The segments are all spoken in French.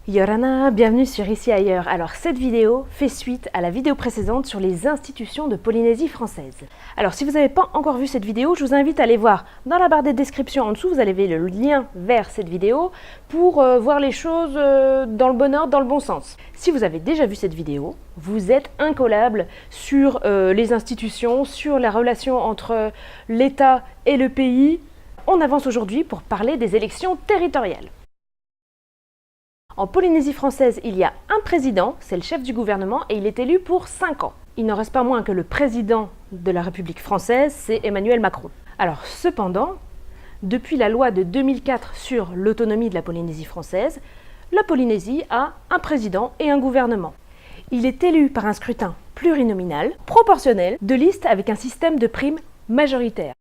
Yorana, bienvenue sur Ici Ailleurs. Alors cette vidéo fait suite à la vidéo précédente sur les institutions de Polynésie française. Alors si vous n'avez pas encore vu cette vidéo, je vous invite à aller voir dans la barre de description en dessous, vous avez le lien vers cette vidéo pour voir les choses dans le bon ordre, dans le bon sens. Si vous avez déjà vu cette vidéo, vous êtes incollable sur les institutions, sur la relation entre l'État et le pays. On avance aujourd'hui pour parler des élections territoriales. En Polynésie française, il y a un président, c'est le chef du gouvernement, et il est élu pour 5 ans. Il n'en reste pas moins que le président de la République française, c'est Emmanuel Macron. Alors cependant, depuis la loi de 2004 sur l'autonomie de la Polynésie française, la Polynésie a un président et un gouvernement. Il est élu par un scrutin plurinominal, proportionnel, de liste avec un système de primes majoritaire.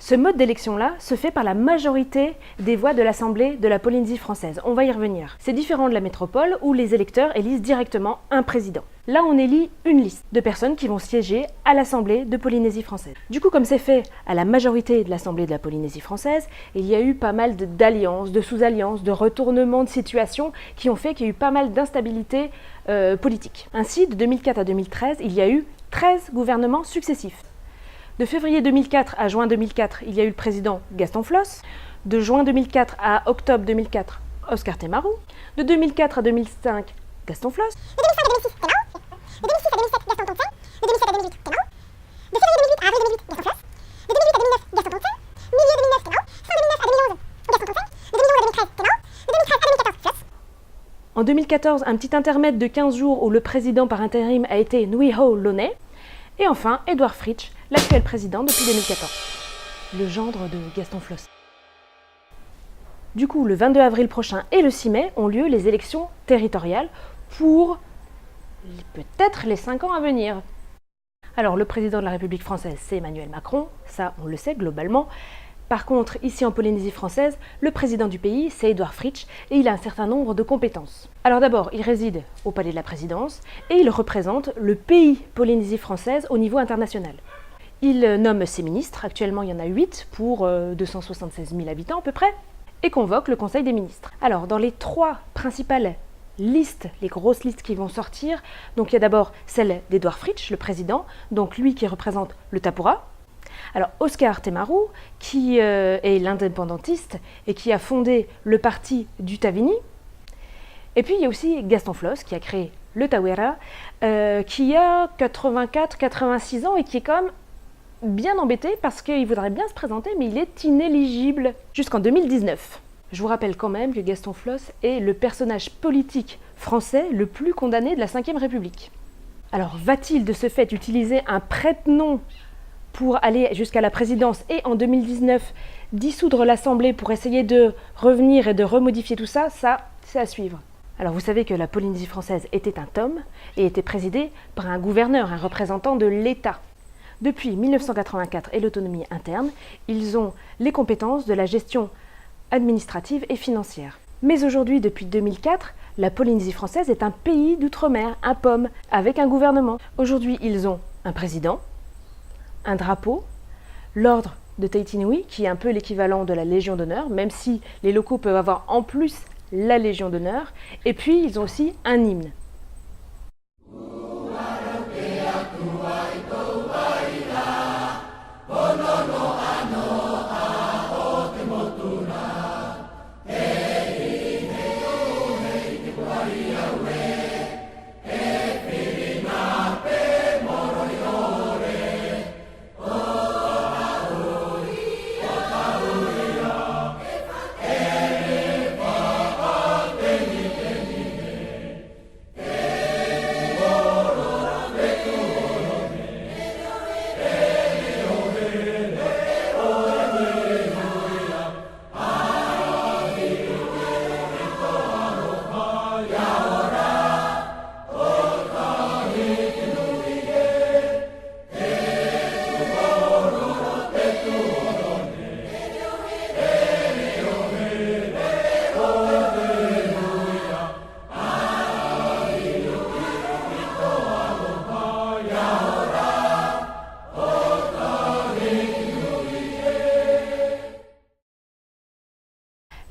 Ce mode d'élection-là se fait par la majorité des voix de l'Assemblée de la Polynésie française. On va y revenir. C'est différent de la métropole où les électeurs élisent directement un président. Là, on élit une liste de personnes qui vont siéger à l'Assemblée de Polynésie française. Du coup, comme c'est fait à la majorité de l'Assemblée de la Polynésie française, il y a eu pas mal d'alliances, de sous-alliances, de retournements de situation qui ont fait qu'il y a eu pas mal d'instabilité politique. Ainsi, de 2004 à 2013, il y a eu 13 gouvernements successifs. De février 2004 à juin 2004, il y a eu le président Gaston Flosse. De juin 2004 à octobre 2004, Oscar Temaru. De 2004 à 2005, Gaston Flosse. De 2005 à 2006, Temaru. De 2006 à 2007, Gaston Tonsin. De 2007 à 2008, Temaru. De février 2008 à avril 2008, Gaston Flosse. De 2008 à 2009, Gaston Tonsin. Milieu 2009, Temaru. Fin 2009 à 2011, Gaston Tonsin. De 2011 à 2013, Temaru. De 2013 à 2014, Flosse. En 2014, un petit intermède de 15 jours où le président par intérim a été Nuiho Loney. Et enfin, Edouard Fritsch, l'actuel président depuis 2014, le gendre de Gaston Flosse. Du coup, le 22 avril prochain et le 6 mai ont lieu les élections territoriales pour peut-être les 5 ans à venir. Alors, le président de la République française, c'est Emmanuel Macron, ça on le sait globalement. Par contre, ici en Polynésie française, le président du pays, c'est Edouard Fritsch, et il a un certain nombre de compétences. Alors d'abord, il réside au palais de la présidence, et il représente le pays Polynésie française au niveau international. Il nomme ses ministres, actuellement il y en a 8 pour 276 000 habitants à peu près, et convoque le Conseil des ministres. Alors dans les 3 principales listes, les grosses listes qui vont sortir, donc il y a d'abord celle d'Edouard Fritsch, le président, donc lui qui représente le Tapura. Alors Oscar Temaru, qui est l'indépendantiste et qui a fondé le parti du Tavini. Et puis il y a aussi Gaston Flosse qui a créé le Tawera, qui a 84-86 ans et qui est quand même bien embêté parce qu'il voudrait bien se présenter mais il est inéligible jusqu'en 2019. Je vous rappelle quand même que Gaston Flosse est le personnage politique français le plus condamné de la Ve République. Alors va-t-il de ce fait utiliser un prête-nom pour aller jusqu'à la présidence et en 2019 dissoudre l'Assemblée pour essayer de revenir et de remodifier tout ça, c'est à suivre. Alors vous savez que la Polynésie française était un tome et était présidée par un gouverneur, un représentant de l'État. Depuis 1984 et l'autonomie interne, ils ont les compétences de la gestion administrative et financière. Mais aujourd'hui, depuis 2004, la Polynésie française est un pays d'outre-mer, un POM, avec un gouvernement. Aujourd'hui, ils ont un président, un drapeau, l'ordre de Tahiti Nui, qui est un peu l'équivalent de la Légion d'honneur, même si les locaux peuvent avoir en plus la Légion d'honneur, et puis ils ont aussi un hymne.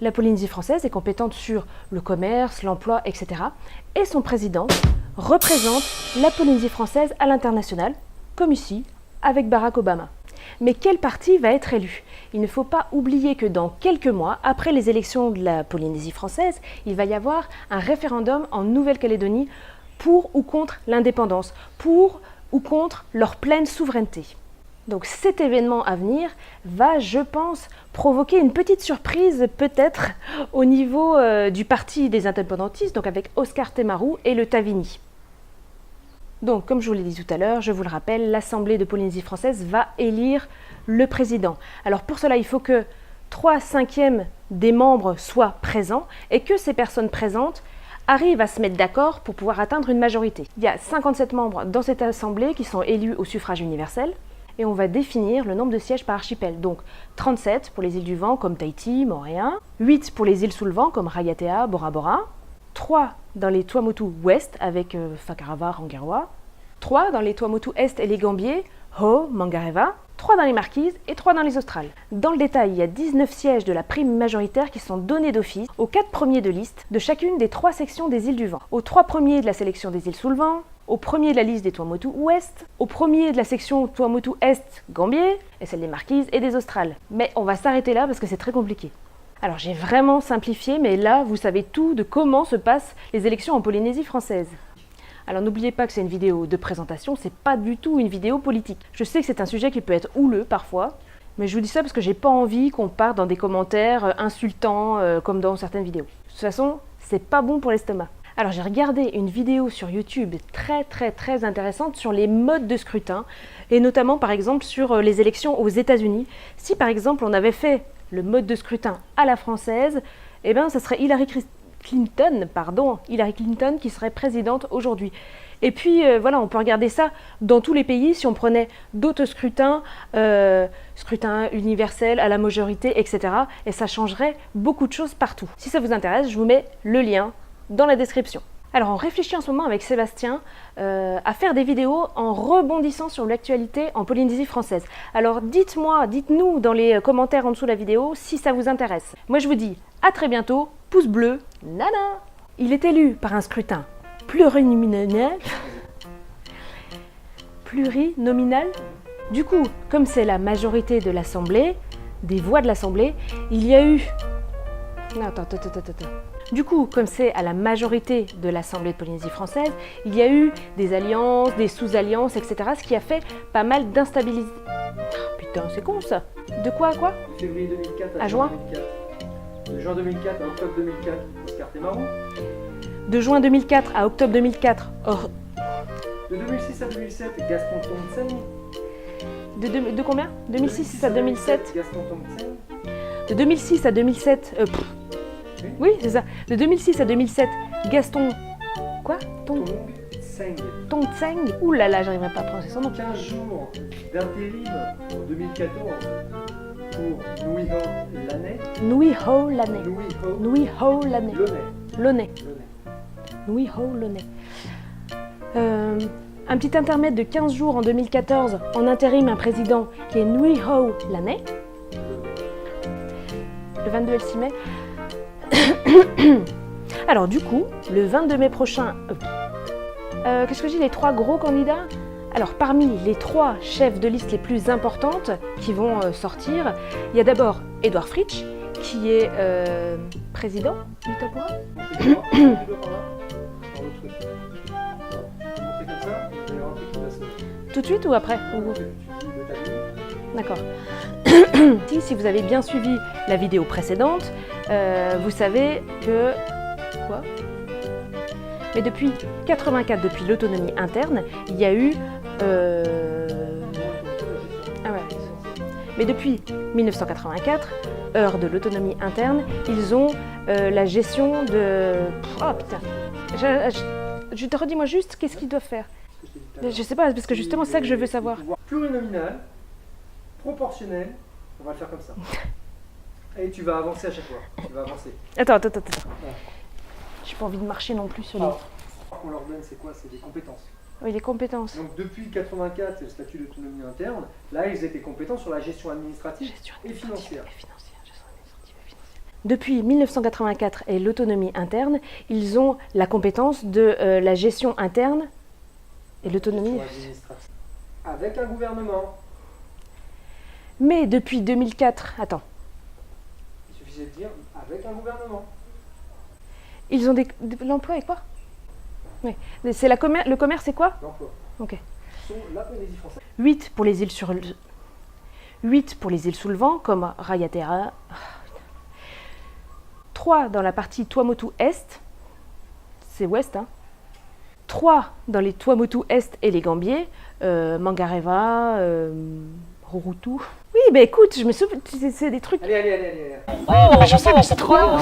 La Polynésie française est compétente sur le commerce, l'emploi, etc. Et son président représente la Polynésie française à l'international, comme ici, avec Barack Obama. Mais quel parti va être élu? Il ne faut pas oublier que dans quelques mois, après les élections de la Polynésie française, il va y avoir un référendum en Nouvelle-Calédonie pour ou contre l'indépendance, pour ou contre leur pleine souveraineté. Donc cet événement à venir va, je pense, provoquer une petite surprise peut-être au niveau du parti des indépendantistes, donc avec Oscar Temaru et le Tavini. Donc, comme je vous l'ai dit tout à l'heure, je vous le rappelle, l'Assemblée de Polynésie française va élire le président. Alors pour cela, il faut que 3/5 des membres soient présents et que ces personnes présentes arrivent à se mettre d'accord pour pouvoir atteindre une majorité. Il y a 57 membres dans cette assemblée qui sont élus au suffrage universel et on va définir le nombre de sièges par archipel. Donc 37 pour les îles du vent comme Tahiti, Moorea, 8 pour les îles sous le vent comme Raiatea, Bora Bora, 3 dans les Tuamotu ouest avec Whakarewa, Rangiroa, 3 dans les Tuamotu est et les Gambiers, Ho, Mangareva, 3 dans les Marquises et 3 dans les Australes. Dans le détail, il y a 19 sièges de la prime majoritaire qui sont donnés d'office aux 4 premiers de liste de chacune des 3 sections des îles du vent. Aux 3 premiers de la sélection des îles sous le vent, au premier de la liste des Tuamotu ouest, au premier de la section Tuamotu est, Gambier, et celle des Marquises et des Australes. Mais on va s'arrêter là parce que c'est très compliqué. Alors j'ai vraiment simplifié, mais là vous savez tout de comment se passent les élections en Polynésie française. Alors n'oubliez pas que c'est une vidéo de présentation, c'est pas du tout une vidéo politique. Je sais que c'est un sujet qui peut être houleux parfois, mais je vous dis ça parce que j'ai pas envie qu'on parte dans des commentaires insultants comme dans certaines vidéos. De toute façon, c'est pas bon pour l'estomac. Alors j'ai regardé une vidéo sur YouTube très intéressante sur les modes de scrutin, et notamment par exemple sur les élections aux États-Unis. Si par exemple on avait fait le mode de scrutin à la française, eh bien ça serait Hillary Clinton qui serait présidente aujourd'hui. Et puis voilà, on peut regarder ça dans tous les pays si on prenait d'autres scrutins, scrutin universel à la majorité, etc. Et ça changerait beaucoup de choses partout. Si ça vous intéresse, je vous mets le lien dans la description. Alors on réfléchit en ce moment avec Sébastien à faire des vidéos en rebondissant sur l'actualité en Polynésie française. Alors dites-nous dans les commentaires en dessous de la vidéo si ça vous intéresse. Moi je vous dis à très bientôt, pouce bleu, nana. Il est élu par un scrutin plurinominal. Du coup, comme c'est la majorité de l'Assemblée, des voix de l'Assemblée, il y a eu... Du coup, comme c'est à la majorité de l'Assemblée de Polynésie française, il y a eu des alliances, des sous-alliances, etc. Ce qui a fait pas mal d'instabilité. Oh, putain, c'est con ça. De quoi à quoi? De février 2004 à juin 2004. De juin 2004 à octobre 2004, Oscar Temaru. De juin 2004 à octobre 2004, De 2006 à 2007, Gaston Tongtsen. de combien? 2006 à 2007. Gaston Tongtsen. De 2006 à 2007... Oui, c'est ça. De 2006 à 2007, Gaston... Quoi? Tongtseng. Ouh là là, j'arriverai pas à prononcer son nom. 15 jours d'intérim en 2014 pour Nui Ho Lanai. Nui Ho Lanai. Nui Ho Lanai. Lonai. Nui Ho Lanai. Un petit intermède de 15 jours en 2014, en intérim un président qui est Nui Ho Lanai. Le 22 et le 6 mai. Alors du coup, le 22 mai prochain, qu'est-ce que je dis, les 3 gros candidats? Alors parmi les 3 chefs de liste les plus importantes qui vont sortir, il y a d'abord Edouard Fritsch, qui est président du Tapura. Tout de suite ou après? D'accord. Si vous avez bien suivi la vidéo précédente, vous savez que... Quoi? Mais depuis 84, depuis l'autonomie interne, il y a eu... Ah ouais. Mais depuis 1984, heure de l'autonomie interne, ils ont la gestion de... Oh putain. Je te redis moi juste qu'est-ce qu'ils doivent faire. Je sais pas, parce que justement c'est ça que je veux savoir. Plurinominal, proportionnel, on va le faire comme ça. Et tu vas avancer à chaque fois. Tu vas avancer. Attends. Ouais. J'ai pas envie de marcher non plus sur les... Alors, ce qu'on leur donne, c'est quoi? C'est des compétences. Oui, les compétences. Donc depuis 84, c'est le statut d'autonomie interne. Là, ils étaient compétents sur la gestion administrative et financière. Depuis 1984 et l'autonomie interne, ils ont la compétence de la gestion interne et l'autonomie. Gestion administrative. Avec un gouvernement. Mais depuis 2004, attends, Il suffisait de dire avec un gouvernement. ils ont l'emploi et quoi? Oui. C'est le commerce et quoi? L'emploi. Ok. Sont la Polynésie française. 8 pour les îles sur 8 pour les îles sous le vent, comme Raiatea. 3 dans la partie Tuamotu Est. C'est ouest, hein. 3 dans les Tuamotu Est et les Gambiers. Mangareva, Rurutu. Oui, bah écoute, je me souviens, c'est des trucs. Allez. Oui, non, mais je sais, mais c'est trop long.